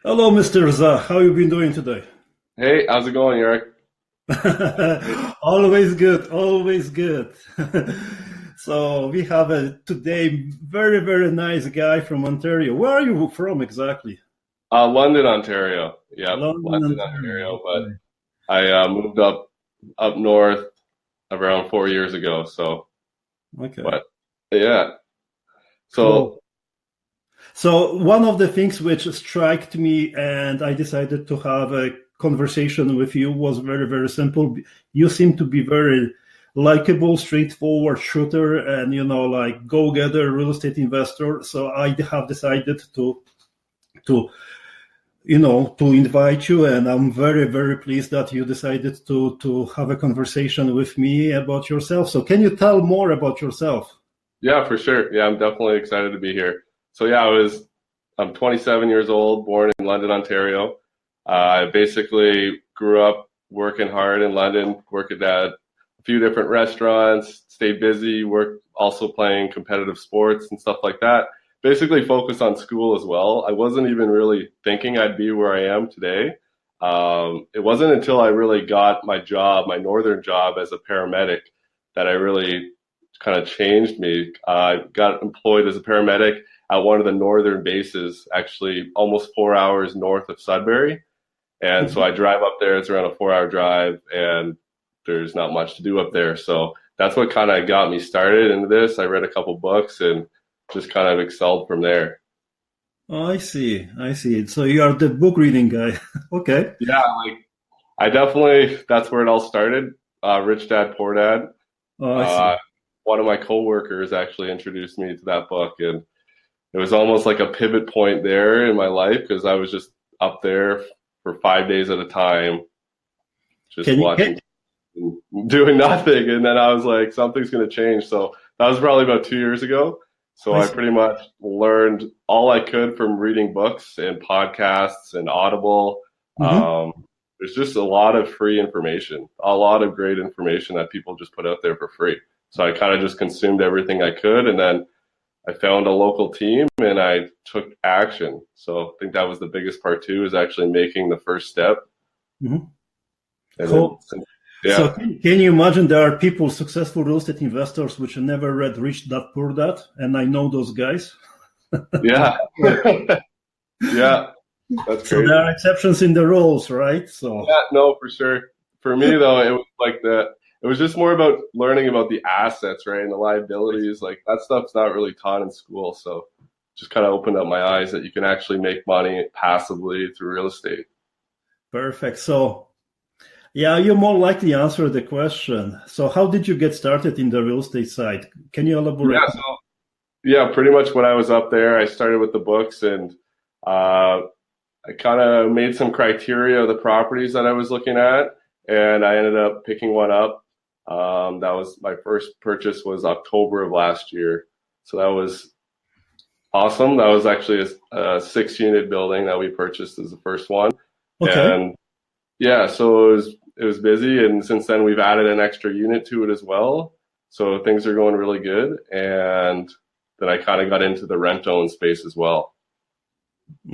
Hello, Mr. Za. How you been doing today? Hey, how's it going, Jarek? Always good, always good. So we have a today very, very nice guy from Ontario. Where are you from exactly? London, Ontario. Yep, London, London, Ontario. Ontario. But I moved up north around 4 years ago. So, Okay. Okay. but yeah. Cool. So So one of the things which struck me and I decided to have a conversation with you was very, very simple. You seem to be very likable, straightforward shooter and, like go-getter real estate investor. So I have decided to, to invite you. And I'm very, very pleased that you decided to have a conversation with me about yourself. So can you tell more about yourself? yeah, for sure. Yeah, I'm definitely excited to be here. So yeah, I'm 27 years old, born in London, Ontario. I basically grew up working hard in London, working at a few different restaurants, stayed busy, worked also playing competitive sports and stuff like that. Basically focused on school as well. I wasn't even really thinking I'd be where I am today. It wasn't until I really got my job, my northern job as a paramedic, that I really kind of changed me. I got employed as a paramedic at one of the northern bases, actually almost 4 hours north of Sudbury. And so Mhm. I drive up there. It's around a 4 hour drive, and there's not much to do up there. So that's what kind of got me started into this. I read a couple books and just kind of excelled from there. Oh, I see. I see. So you are the book reading guy. Okay. Yeah, like I definitely, that's where it all started. Rich Dad, Poor Dad. Oh, I see. Uh, One of my coworkers actually introduced me to that book, and it was almost like a pivot point there in my life because I was just up there for 5 days at a time, just Can you can, watching, doing nothing. And then I was like, something's going to change. So that was probably about 2 years ago. So I I see. pretty much learned all I could from reading books and podcasts and Audible. Hmm. There's just a lot of free information, a lot of great information that people just put out there for free. So I kind of just consumed everything I could. And then I found a local team and I took action. So I think that was the biggest part too, is actually making the first step. Hmm. And then, Cool. So yeah, can you imagine there are people, successful real estate investors, which never read Rich Dad Poor Dad, and I know those guys. yeah, yeah, that's So there crazy. are exceptions in the rules, right? So Yeah, no, for sure. For me though, it was like it was just more about learning about the assets, right? And the liabilities. Like that stuff's not really taught in school. So just kind of opened up my eyes that you can actually make money passively through real estate. perfect. So yeah, you more likely answer the question. So how did you get started in the real estate side? Can you elaborate? Yeah, so yeah, pretty much when I was up there, I started with the books and uh, I kind of made some criteria of the properties that I was looking at, and I ended up picking one up. That was my first purchase was October of last year, so that was awesome. That was actually a 6 unit building that we purchased as the first one, Okay. and yeah, so it was busy, and since then we've added an extra unit to it as well. So things are going really good, and then I kind of got into the rent own space as well.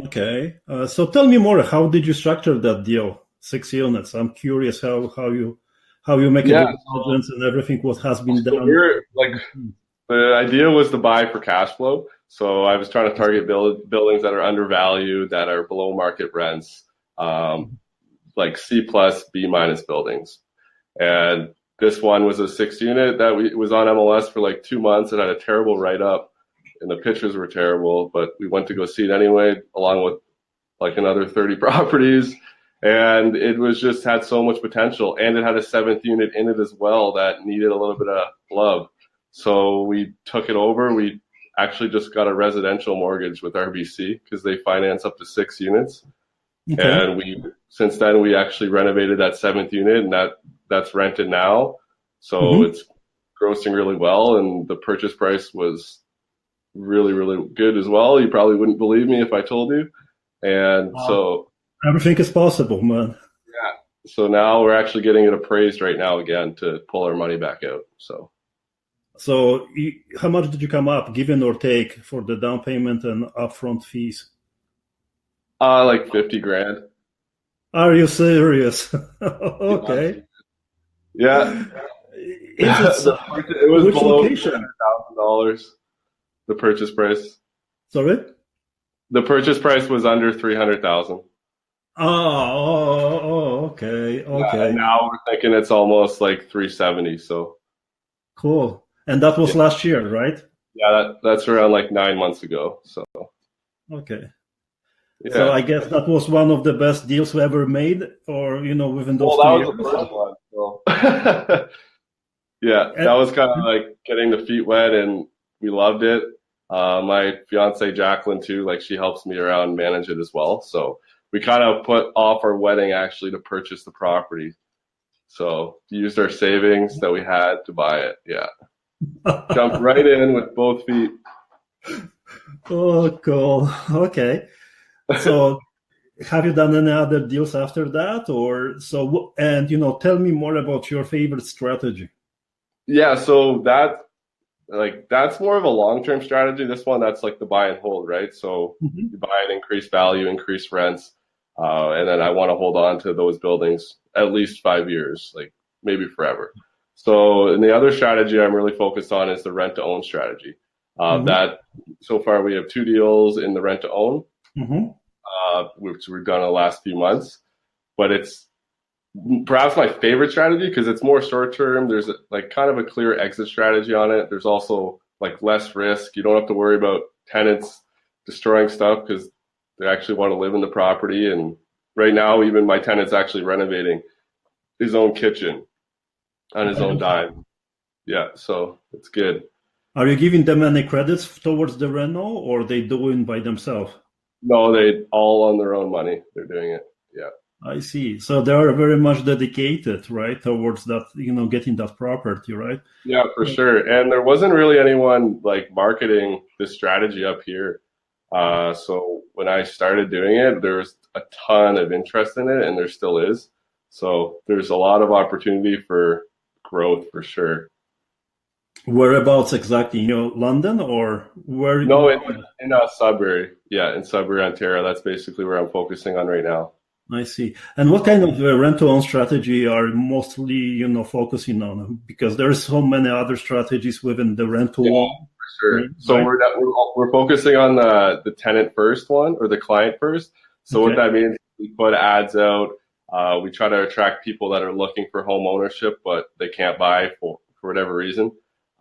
Okay. So tell me more. How did you structure that deal? 6 units. I'm curious how you make a Yeah, due diligence and everything. What has been so done? we're like the idea was to buy for cash flow. So I was trying to target buildings that are undervalued, that are below market rents, um, like C plus, B minus buildings. And this one was a 6 unit that was on MLS for like 2 months. It had a terrible write up, and the pictures were terrible. But we went to go see it anyway, along with like another 30 properties. And it was just had so much potential. And it had a seventh unit in it as well that needed a little bit of love. So we took it over. We actually just got a residential mortgage with RBC because they finance up to 6 units. Okay. And since then, we actually renovated that seventh unit, and that's rented now. So Hmm. it's grossing really well. And the purchase price was really, really good as well. You probably wouldn't believe me if I told you. And so Everything is possible, man. yeah. So now we're actually getting it appraised right now again to pull our money back out. So So how much did you come up, given or take, for the down payment and upfront fees? Like 50 grand. Are you serious? Okay. Yeah. Is it so? It was Which below location? $300,000. The purchase price. Sorry? The purchase price was under 300,000. Okay, Yeah, and okay. now we're thinking it's almost like 370. So Cool. And that yeah, was last year, right? yeah, that's around like 9 months ago. So Okay. So yeah. I guess that was one of the best deals we ever made, or within Well, those that 2 years. was the first one. So yeah, that And, was kind of like getting the feet wet, and we loved it. My fiance Jacqueline too, like she helps me around manage it as well. So we kind of put off our wedding actually to purchase the property. So used our savings that we had to buy it. Yeah, jumped right in with both feet. oh, cool. Okay. So have you done any other deals after that, or so? And tell me more about your favorite strategy. Yeah, so that's more of a long-term strategy. This one, that's like the buy and hold, right? So Mhm. you buy and increase value, increase rents, and then I want to hold on to those buildings at least 5 years, like maybe forever. So, and the other strategy I'm really focused on is the rent-to-own strategy. Mhm. That so far we have two deals in the rent-to-own, Mhm. which we've done in the last few months, but it's perhaps my favorite strategy because it's more short term. There's like kind of a clear exit strategy on it. There's also like less risk. You don't have to worry about tenants destroying stuff because they actually want to live in the property. And right now, even my tenant's actually renovating his own kitchen on his own dime. Yeah, so it's good. Are you giving them any credits towards the reno, or they doing by themselves? No, they all on their own money. They're doing it. Yeah. I see. So they are very much dedicated, right, towards that, getting that property, right? Yeah, for sure. And there wasn't really anyone like marketing this strategy up here. So when I started doing it, there was a ton of interest in it, and there still is. So there's a lot of opportunity for growth for sure. Whereabouts exactly? London, or where? No, in Sudbury, yeah, in Sudbury, Ontario. That's basically where I'm focusing on right now. I see. And what kind of rent-to-own strategy are mostly, focusing on? Because there's so many other strategies within the Yeah, rent-to-own, for sure. So right? we're focusing on the tenant first one or the client first. So what Okay. that means, we put ads out. We try to attract people that are looking for home ownership, but they can't buy for whatever reason.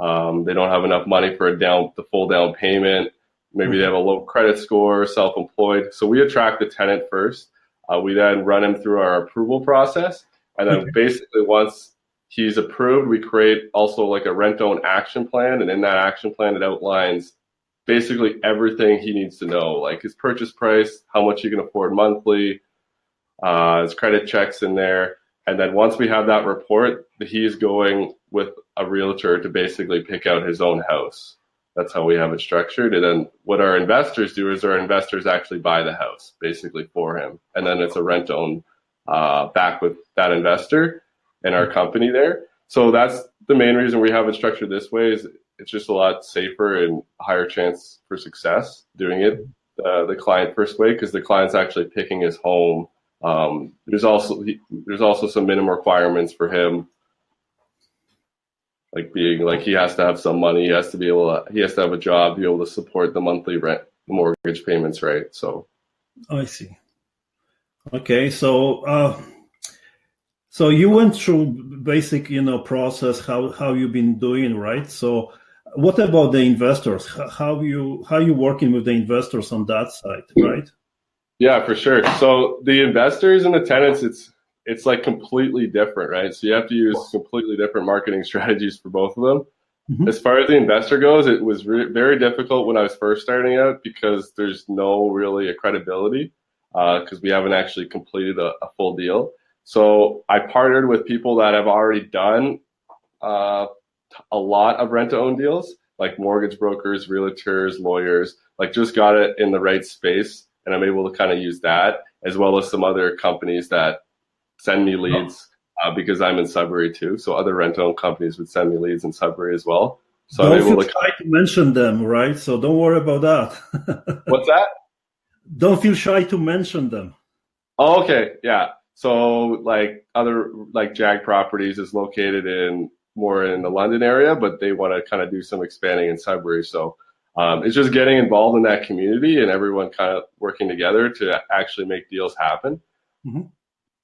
They don't have enough money for the full down payment. Maybe they Mhm. have a low credit score, self-employed. So we attract the tenant first. We then run him through our approval process, and then Okay. basically once he's approved, we create also like a rent own action plan. And in that action plan, it outlines basically everything he needs to know, like his purchase price, how much he can afford monthly, his credit checks in there. And then once we have that report, he's going with a realtor to basically pick out his own house. That's how we have it structured. And then what our investors do is our investors actually buy the house basically for him. And then it's a rent own back with that investor and our company there. So that's the main reason we have it structured this way is it's just a lot safer and higher chance for success doing it the client first way because the client's actually picking his home. There's also some minimum requirements for him, like being like he has to have some money, he has to have a job to be able to support the monthly rent, the mortgage payments, right? So I see. Okay. So you went through basic, process how you've been doing, right? So what about the investors? How you working with the investors on that side, right? yeah, for sure. So the investors and the tenants, it's like completely different, right? So you have to use completely different marketing strategies for both of them. Mhm. As far as the investor goes, it was very difficult when I was first starting out because there's no really a credibility because we haven't actually completed a full deal. So I partnered with people that have already done uh, a lot of rent-to-own deals, like mortgage brokers, realtors, lawyers, like just got it in the right space, and I'm able to kind of use that as well as some other companies that send me leads because I'm in Sudbury too. So other rent-own companies would send me leads in Sudbury as well. So I'm Don't feel able to. shy to mention them, right? So don't worry about that. What's that? don't feel shy to mention them. Oh, okay, yeah. So like other like Jag Properties is located more in the London area, but they want to kind of do some expanding in Sudbury. So it's just getting involved in that community and everyone kind of working together to actually make deals happen. Mm-hmm.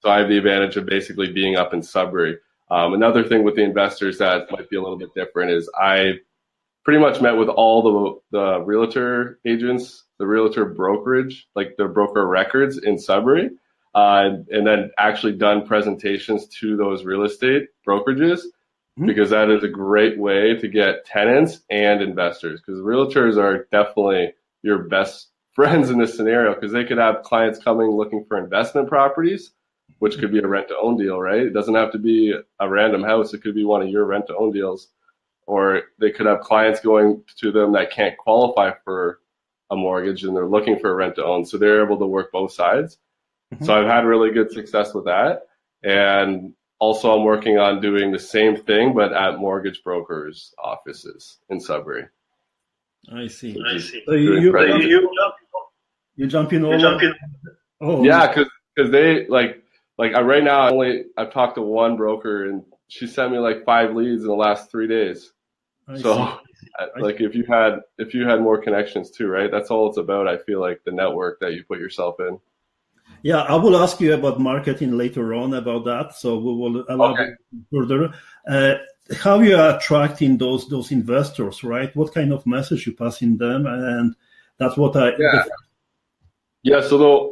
So I have the advantage of basically being up in Sudbury. Another thing with the investors that might be a little bit different is I pretty much met with all the realtor agents, the realtor brokerage, like the broker records in Sudbury, and then actually done presentations to those real estate brokerages, because that is a great way to get tenants and investors, because realtors are definitely your best friends in this scenario, because they could have clients coming looking for investment properties, which could be a rent-to-own deal, right? It doesn't have to be a random house. It could be one of your rent-to-own deals. Or they could have clients going to them that can't qualify for a mortgage and they're looking for a rent-to-own. So they're able to work both sides. Mm-hmm. So I've had really good success with that. And also I'm working on doing the same thing, but at mortgage brokers' offices in Sudbury. I see. So you jump in all over? Oh, yeah, because they like right now I've talked to one broker and she sent me like 5 leads in the last 3 days. So like if you had more connections too, right? That's all it's about. I feel like the network that you put yourself in. Yeah, I will ask you about marketing later on about that. So we will elaborate further. How you are attracting those investors, right? What kind of message you pass in them, and that's what So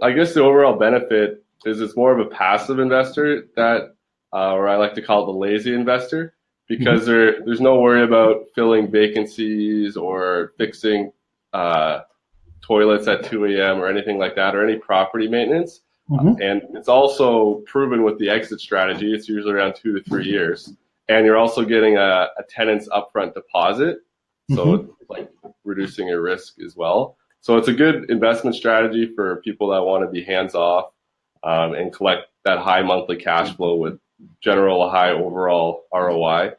I guess the overall benefit is it's more of a passive investor that, or I like to call it the lazy investor, because there's no worry about filling vacancies or fixing toilets at 2 a.m. or anything like that, or any property maintenance. And it's also proven with the exit strategy, it's usually around 2 to 3 years. And you're also getting a tenant's upfront deposit, so it's like reducing your risk as well. So it's a good investment strategy for people that want to be hands-off and collect that high monthly cash flow with general high overall ROI.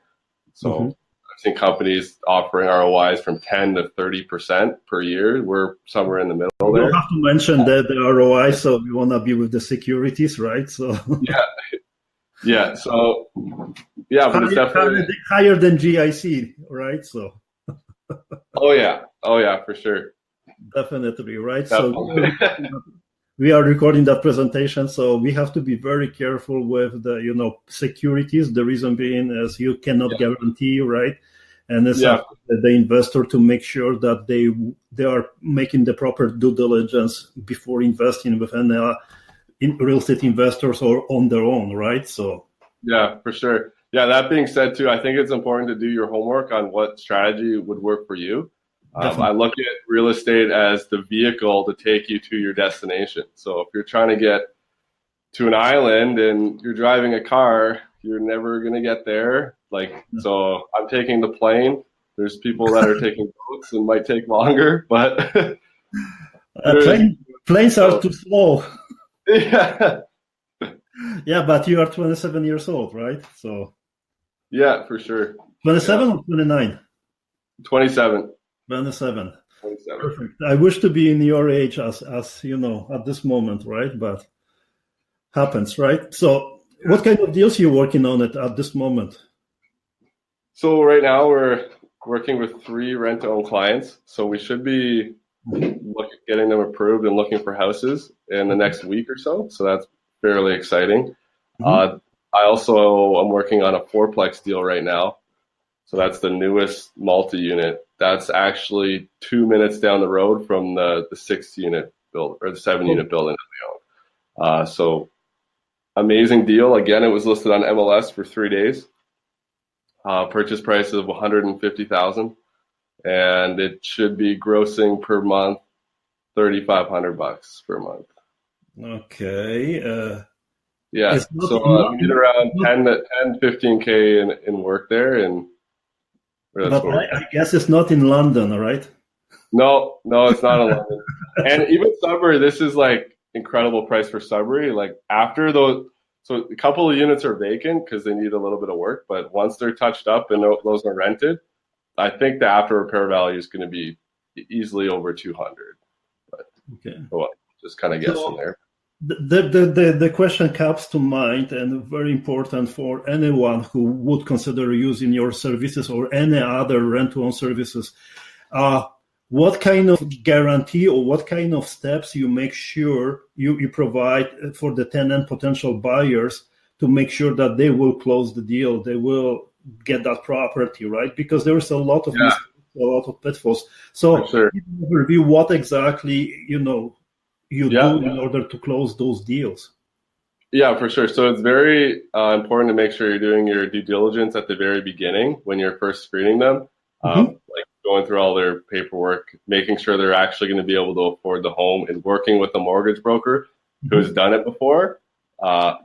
So I've seen companies offering ROIs from 10 to 30% per year. We're somewhere in the middle there. You have to mention the ROI, so we want to be with the securities, right? So yeah. So but it's definitely higher than GIC, right? So oh yeah, for sure. Definitely, right? Definitely. So we are recording that presentation, so we have to be very careful with the securities. The reason being is you cannot guarantee, right? And it's up to the investor to make sure that they are making the proper due diligence before investing within in real estate investors or on their own, right? So yeah, for sure. Yeah, that being said too, I think it's important to do your homework on what strategy would work for you. I look at real estate as the vehicle to take you to your destination. So if you're trying to get to an island and you're driving a car, you're never going to get there. So I'm taking the plane. There's people that are taking boats and might take longer, but planes are too slow. Yeah. Yeah, but you are 27 years old, right? So yeah, for sure. 27 or 29? 27. 27. Perfect. I wish to be in your age as at this moment, right? But happens, right? So what kind of deals are you working on at this moment? So right now we're working with 3 rent-to-own clients. So we should be getting them approved and looking for houses in the next week or so. So that's fairly exciting. I also am working on a 4-plex deal right now. So that's the newest multi-unit. That's actually 2 minutes down the road from the 6-unit build or the 7-unit building that we own. So amazing deal. Again, it was listed on MLS for 3 days. Purchase price of $150,000, and it should be grossing per month $3,500 per month. Okay. Yeah. So we did around 15K in work there, and but I guess it's not in London, right? No, it's not in London. And even Sudbury, this is like incredible price for Sudbury. Like after those, so a couple of units are vacant because they need a little bit of work, but once they're touched up and those are rented, I think the after repair value is going to be easily over 200. But, just kind of guessing there. The question comes to mind, and very important for anyone who would consider using your services or any other rent-to-own services. What kind of guarantee or what kind of steps you make sure you provide for the tenant potential buyers to make sure that they will close the deal, they will get that property, right? Because there is a lot of mistakes, a lot of pitfalls. So, review what exactly you do in order to close those deals. Yeah, for sure. So it's very important to make sure you're doing your due diligence at the very beginning when you're first screening them, like going through all their paperwork, making sure they're actually going to be able to afford the home, and working with a mortgage broker who's done it before.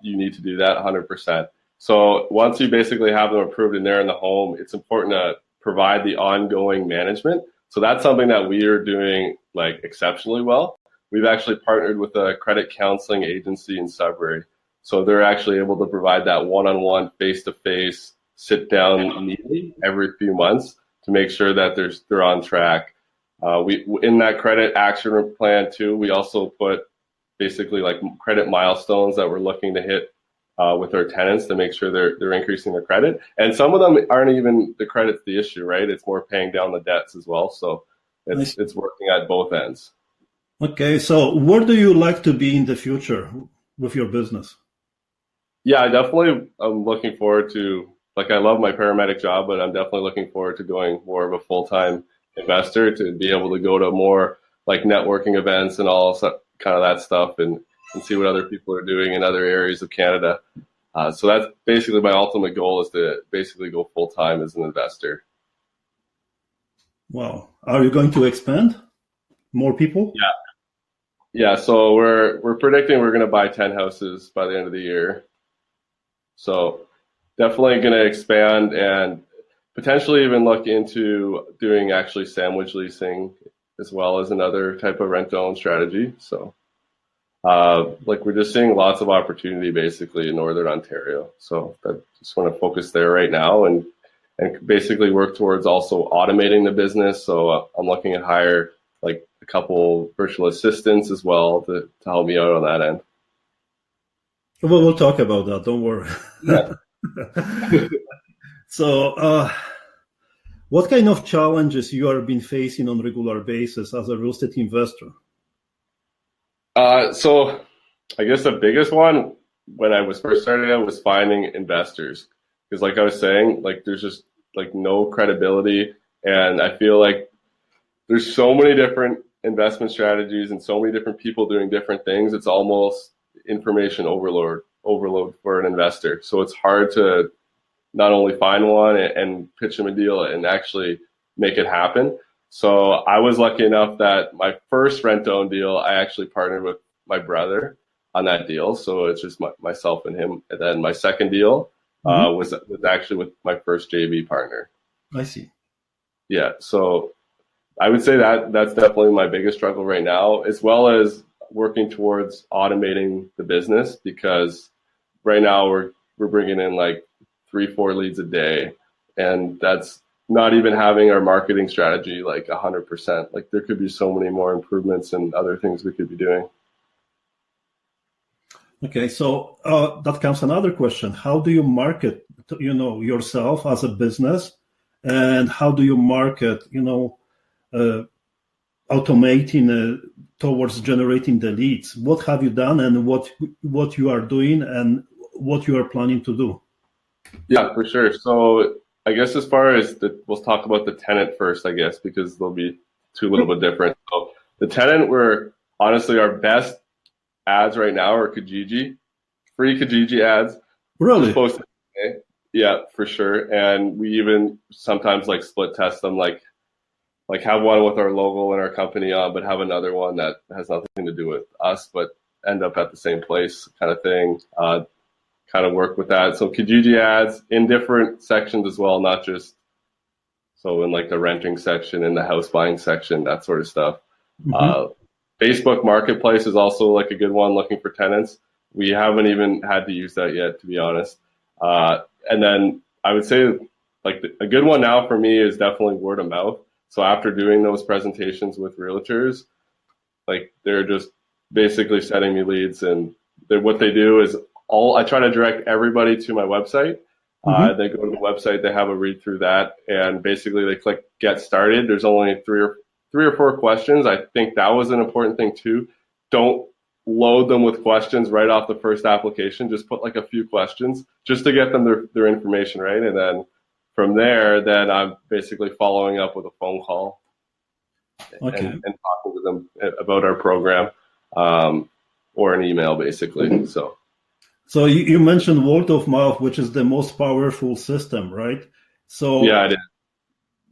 You need to do that 100%. So once you basically have them approved and they're in the home, it's important to provide the ongoing management. So that's something that we are doing like exceptionally well. We've actually partnered with a credit counseling agency in Sudbury. So they're actually able to provide that one-on-one, face-to-face, sit-down meeting every few months to make sure that they're on track. We in that credit action plan too, we also put basically like credit milestones that we're looking to hit with our tenants to make sure they're increasing their credit. And some of them aren't even the credit's the issue, right? It's more paying down the debts as well. So it's working at both ends. Okay, so where do you like to be in the future with your business? Yeah, I'm looking forward to, like, I love my paramedic job, but I'm definitely looking forward to going more of a full-time investor, to be able to go to more like networking events and all kind of that stuff, and see what other people are doing in other areas of Canada. So that's basically my ultimate goal, is to basically go full-time as an investor. Wow. Are you going to expand? More people? Yeah, so we're predicting we're going to buy 10 houses by the end of the year. So definitely going to expand, and potentially even look into doing actually sandwich leasing as well as another type of rent-to-own strategy. So like we're just seeing lots of opportunity basically in Northern Ontario. So I just want to focus there right now, and basically work towards also automating the business. So I'm looking at hire like a couple virtual assistants as well to help me out on that end. Well, we'll talk about that. Don't worry. Yeah. So, what kind of challenges you have been facing on a regular basis as a real estate investor? So I guess the biggest one when I was first starting out was finding investors, because like I was saying, like there's just like no credibility, and I feel like there's so many different investment strategies and so many different people doing different things. It's almost information overload for an investor. So it's hard to not only find one and pitch them a deal and actually make it happen. So I was lucky enough that my first rent-to-own deal, I actually partnered with my brother on that deal. So it's just myself and him. And then my second deal was actually with my first JV partner. I see. Yeah. So I would say that's definitely my biggest struggle right now, as well as working towards automating the business, because right now we're bringing in like 3-4 leads a day, and that's not even having our marketing strategy like 100%. Like there could be so many more improvements and other things we could be doing. Okay, so that comes another question. How do you market, yourself as a business, and how do you market, automating towards generating the leads? What have you done, and what you are doing, and what you are planning to do? Yeah, for sure. So I guess as far as we'll talk about the tenant first, I guess, because they'll be two a little bit different. So the tenant, we're honestly, our best ads right now are Kijiji, free Kijiji ads. Really? Yeah, for sure. And we even sometimes like split test them, like have one with our logo and our company on, but have another one that has nothing to do with us, but end up at the same place, kind of thing. Kind of work with that. So Kijiji ads in different sections as well, not just so in like the renting section, in the house buying section, that sort of stuff. Facebook Marketplace is also like a good one, looking for tenants. We haven't even had to use that yet, to be honest. And then I would say like a good one now for me is definitely word of mouth. So after doing those presentations with realtors, like they're just basically sending me leads. And what they do is I try to direct everybody to my website. Mm-hmm. They go to the website, they have a read through that, and basically they click get started. There's only three or four questions. I think that was an important thing too. Don't load them with questions right off the first application. Just put like a few questions just to get them their information, right? And then from there, then I'm basically following up with a phone call Okay. and talking to them about our program, or an email, basically. So you mentioned word of mouth, which is the most powerful system, right? So yeah, I did.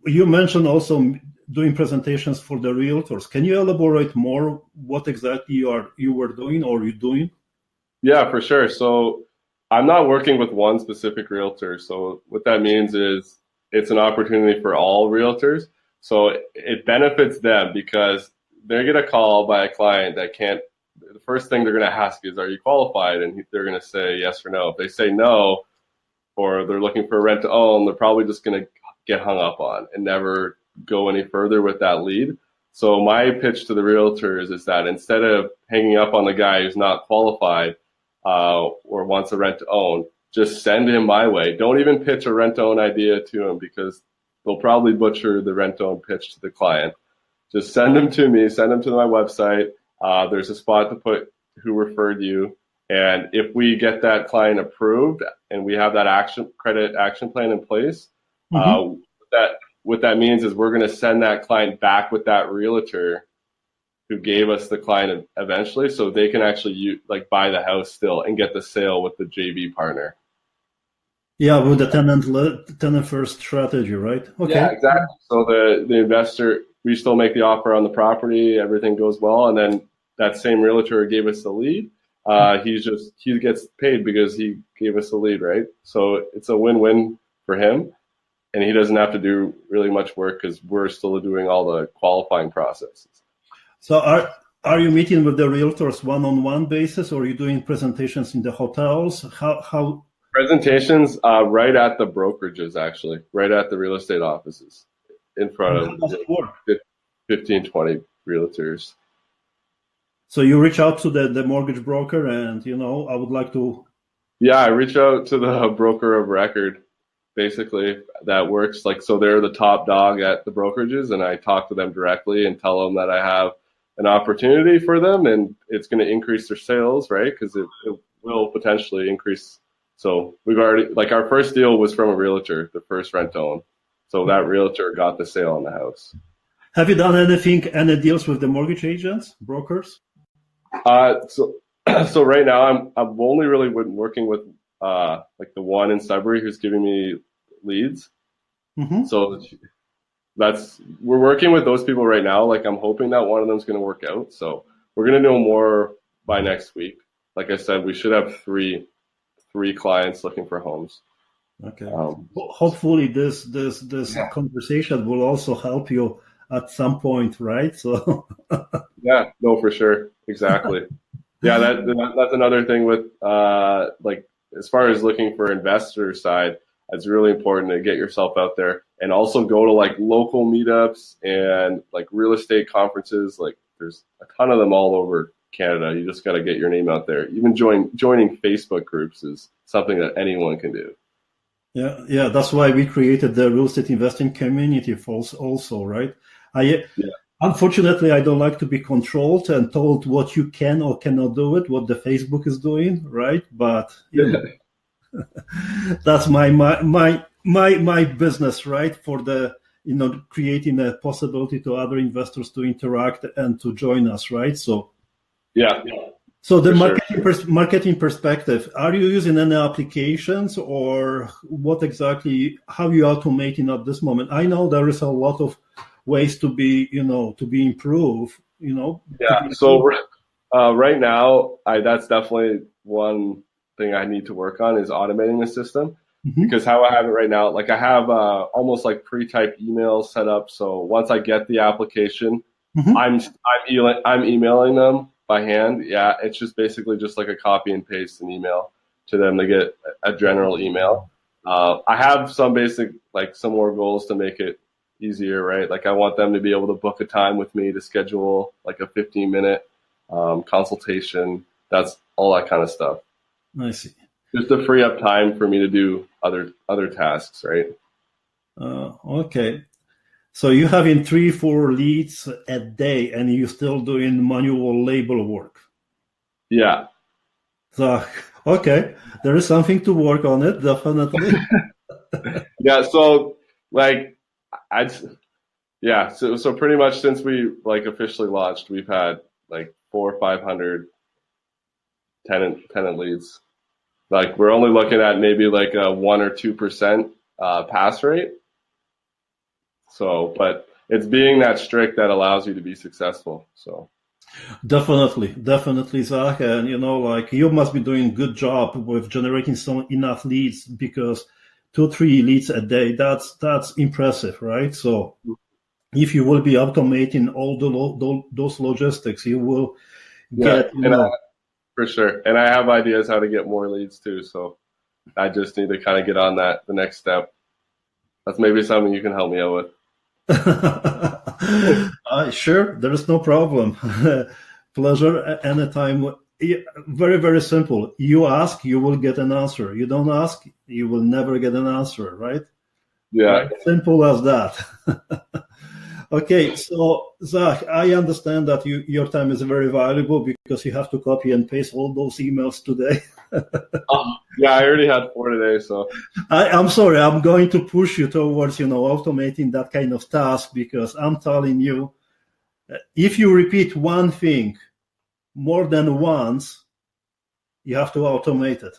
you mentioned also doing presentations for the realtors. Can you elaborate more what exactly you were doing or you doing? Yeah, for sure. So I'm not working with one specific realtor. So what that means is it's an opportunity for all realtors. So it benefits them because they get a call by a client that can't. The first thing they're going to ask is, "Are you qualified?" And they're going to say yes or no. If they say no, or they're looking for a rent to own, they're probably just going to get hung up on and never go any further with that lead. So my pitch to the realtors is that instead of hanging up on the guy who's not qualified, or wants a rent to own, just send him my way. Don't even pitch a rent to own idea to him because they'll probably butcher the rent to own pitch to the client. Just send them to me, send them to my website. There's a spot to put who referred you. And if we get that client approved and we have that credit action plan in place, Mm-hmm. what that means is we're going to send that client back with that realtor who gave us the client eventually, so they can actually buy the house still and get the sale with the JV partner. Yeah, with the tenant first strategy, right? Yeah, Okay. exactly. So the investor, we still make the offer on the property, everything goes well, and then that same realtor who gave us the lead, he gets paid because he gave us the lead, right? So it's a win-win for him, and he doesn't have to do really much work because we're still doing all the qualifying processes. So are you meeting with the realtors one-on-one basis, or are you doing presentations in the hotels? How Presentations right at the brokerages, actually, right at the real estate offices in front how of does it work? 15, 20 realtors. So you reach out to the mortgage broker and, I would like to. Yeah, I reach out to the broker of record, basically, that works. So they're the top dog at the brokerages, and I talk to them directly and tell them that I have an opportunity for them and it's going to increase their sales, right? Because it will potentially increase. So we've already, our first deal was from a realtor, the first rent to own. So that realtor got the sale on the house. Have you done any deals with the mortgage agents, brokers? So right now I'm only really working with the one in Sudbury who's giving me leads. Mm-hmm. So we're working with those people right now. I'm hoping that one of them is going to work out. So we're going to know more by next week. Like I said, we should have three clients looking for homes. Okay. Hopefully this conversation will also help you at some point, right? So yeah, no, for sure. Exactly. Yeah, that's another thing with as far as looking for investor side, it's really important to get yourself out there and also go to local meetups and real estate conferences. There's a ton of them all over Canada. You just got to get your name out there. Even joining Facebook groups is something that anyone can do. Yeah, that's why we created the real estate investing community also, right? Unfortunately, I don't like to be controlled and told what you can or cannot do it, what the Facebook is doing, right? But that's my business, right? For the creating a possibility to other investors to interact and to join us, right? So yeah. So the marketing perspective, are you using any applications or what exactly, how you automating at this moment? I know there is a lot of ways to be improved, Yeah. So right now, that's definitely one thing I need to work on is automating the system. Mm-hmm. Because how I have it right now, I have almost pre-typed emails set up. So once I get the application, mm-hmm. I'm emailing them by hand. Yeah, it's just basically just a copy and paste an email to them to get a general email. I have some basic some more goals to make it easier, right? I want them to be able to book a time with me to schedule a 15-minute consultation. That's all that kind of stuff. I see. Just to free up time for me to do other tasks, right? Okay. So you having 3-4 leads a day, and you still doing manual label work. Yeah. So okay, there is something to work on it, definitely. Yeah. So like so pretty much since we like officially launched, we've had like 400 or 500 tenant leads. Like we're only looking at maybe like a 1 or 2% pass rate. So, but it's being that strict that allows you to be successful. So Definitely, Zach. And like you must be doing a good job with generating enough leads, because 2-3 leads a day, that's impressive, right? So if you will be automating all those logistics, you will get for sure. And I have ideas how to get more leads too. So I just need to kind of get on the next step. That's maybe something you can help me out with. Sure, there is no problem. Pleasure anytime. Very, very simple. You ask, you will get an answer. You don't ask, you will never get an answer, right? Yeah. Right? Simple as that. Okay, so Zach, I understand that your time is very valuable because you have to copy and paste all those emails today. Yeah, I already had 4 today, so I'm sorry. I'm going to push you towards automating that kind of task, because I'm telling you, if you repeat one thing more than once, you have to automate it.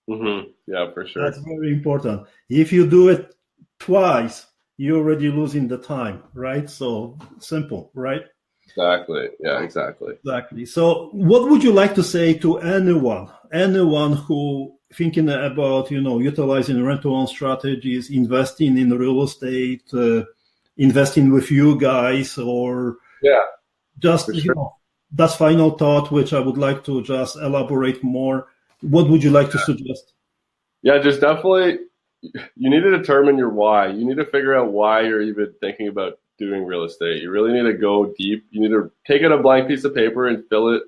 Mm-hmm. Yeah, for sure. That's very important. If you do it twice, you're already losing the time, right? So simple, right? Exactly. Yeah, exactly. So what would you like to say to anyone who thinking about, utilizing rent-to-own strategies, investing in real estate, investing with you guys, or just, that's final thought, which I would like to just elaborate more. What would you like to suggest? Yeah, just definitely, you need to determine your why. You need to figure out why you're even thinking about doing real estate. You really need to go deep. You need to take out a blank piece of paper and fill it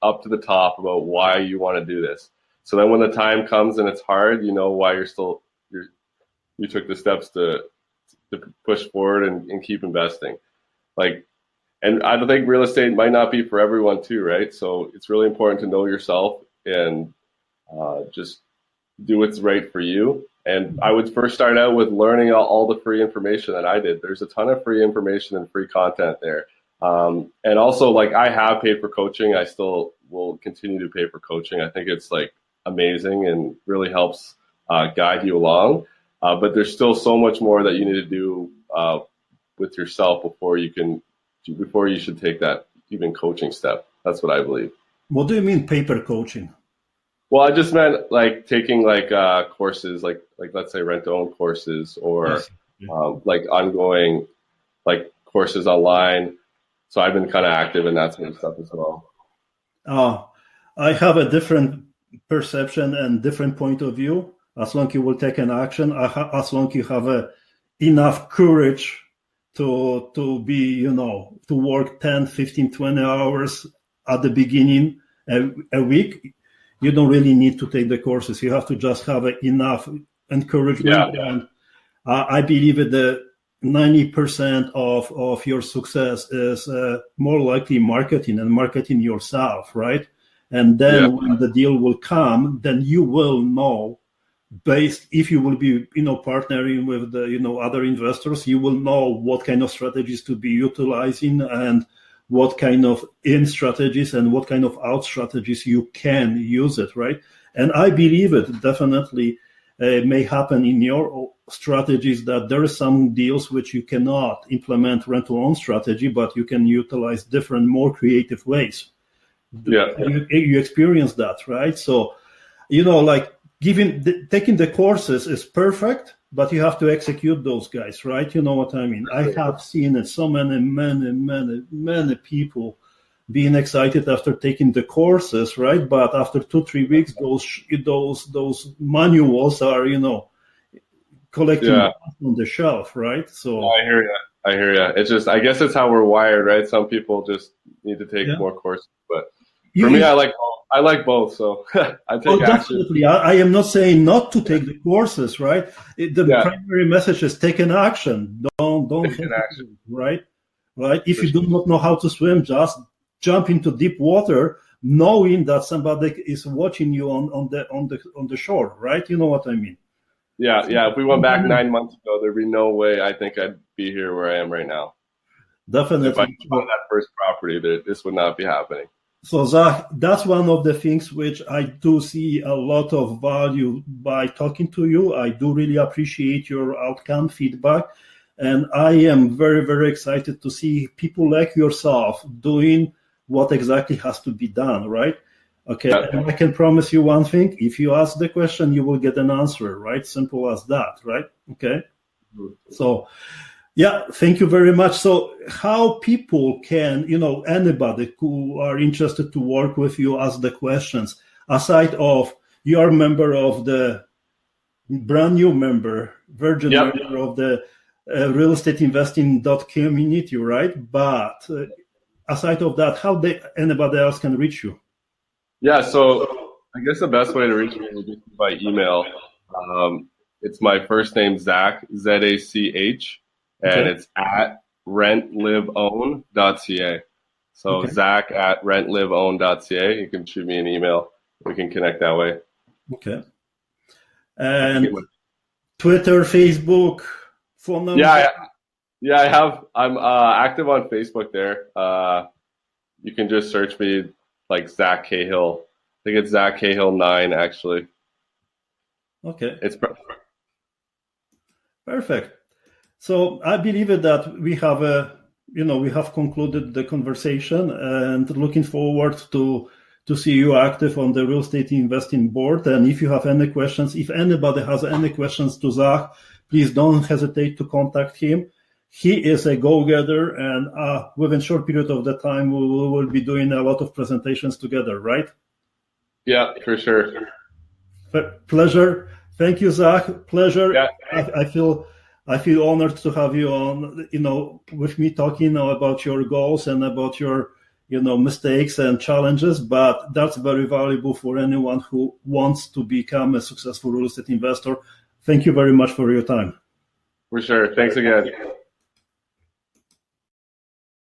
up to the top about why you want to do this. So then when the time comes and it's hard, you know why you took the steps to push forward and keep investing. And I think real estate might not be for everyone too, right? So it's really important to know yourself and just do what's right for you. And I would first start out with learning all the free information that I did. There's a ton of free information and free content there. And also, like, I have paid for coaching. I still will continue to pay for coaching. I think it's like amazing and really helps guide you along. But there's still so much more that you need to do with yourself before you should take that even coaching step. That's what I believe. What do you mean paper coaching? Well, I just meant like taking like courses, like let's say rent-to-own courses, or like ongoing like courses online. So I've been kind of active in that sort of stuff as well. I have a different perception and different point of view. As long as you will take an action, as long as you have enough courage to be, to work 10, 15, 20 hours at the beginning a week, you don't really need to take the courses. You have to just have enough encouragement. Yeah. And I believe that the 90% of your success is more likely marketing and marketing yourself, right? And then when the deal will come, then you will know, if you will be, partnering with the, other investors, you will know what kind of strategies to be utilizing and what kind of in strategies and what kind of out strategies you can use it, right? And I believe it definitely may happen in your strategies that there are some deals which you cannot implement rent-to-own strategy, but you can utilize different, more creative ways. Yeah. You experience that, right? So, like taking the courses is perfect, but you have to execute those guys, right? You know what I mean? I have seen it, so many people being excited after taking the courses, right? But after 2-3 weeks, those manuals are, collecting on the shelf, right? So I hear you. It's just, I guess it's how we're wired, right? Some people just need to take Yeah. more courses. But for me, I like both. So I take action. Definitely. I am not saying not to take the courses, right? The primary message is take an action. Don't Take an action. right? Right. If you do not know how to swim, just jump into deep water, knowing that somebody is watching you on the shore, right? You know what I mean? Yeah. If we went back 9 months ago, there'd be no way I think I'd be here where I am right now. Definitely. If I found that first property, this would not be happening. So Zach, that's one of the things which I do see a lot of value by talking to you. I do really appreciate your outcome feedback. And I am very, very excited to see people like yourself doing what exactly has to be done, right? Okay, and I can promise you one thing. If you ask the question, you will get an answer, right? Simple as that, right? Okay. So, yeah, thank you very much. So how people can, anybody who are interested to work with you, ask the questions, aside of you are a member of the brand new member, virgin member of the real estate investing community, right? But aside of that, how anybody else can reach you? Yeah, so I guess the best way to reach me would be by email. It's my first name, Zach, Z-A-C-H, and it's at rentliveown.ca. So Zach at rentliveown.ca. You can shoot me an email. We can connect that way. Okay. And Twitter, Facebook, phone number? Yeah, I have. I'm active on Facebook there. You can just search me like Zach Cahill. I think it's Zach Cahill 9 actually. Okay. It's perfect. So I believe that we have we have concluded the conversation, and looking forward to see you active on the real estate investing board. And if you have any questions, if anybody has any questions to Zach, please don't hesitate to contact him. He is a go-getter, and within a short period of the time, we will be doing a lot of presentations together, right? Yeah, for sure. Pleasure. Thank you, Zach. Pleasure. Yeah. I feel honored to have you on, with me talking about your goals and about your, mistakes and challenges. But that's very valuable for anyone who wants to become a successful real estate investor. Thank you very much for your time. For sure. Thanks again.